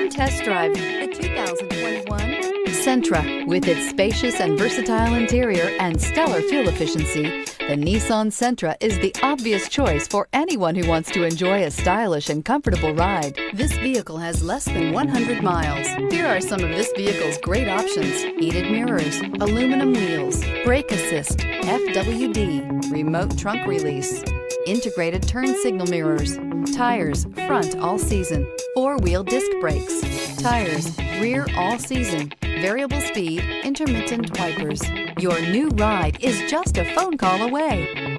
Come test drive the 2021 Sentra. With its spacious and versatile interior and stellar fuel efficiency, the Nissan Sentra is the obvious choice for anyone who wants to enjoy a stylish and comfortable ride. This vehicle has less than 100 miles. Here are some of this vehicle's great options: heated mirrors, aluminum wheels, brake assist, FWD, remote trunk release, integrated turn signal mirrors, tires front all season, four-wheel disc brakes, tires rear all season, variable speed, intermittent wipers. Your new ride is just a phone call away.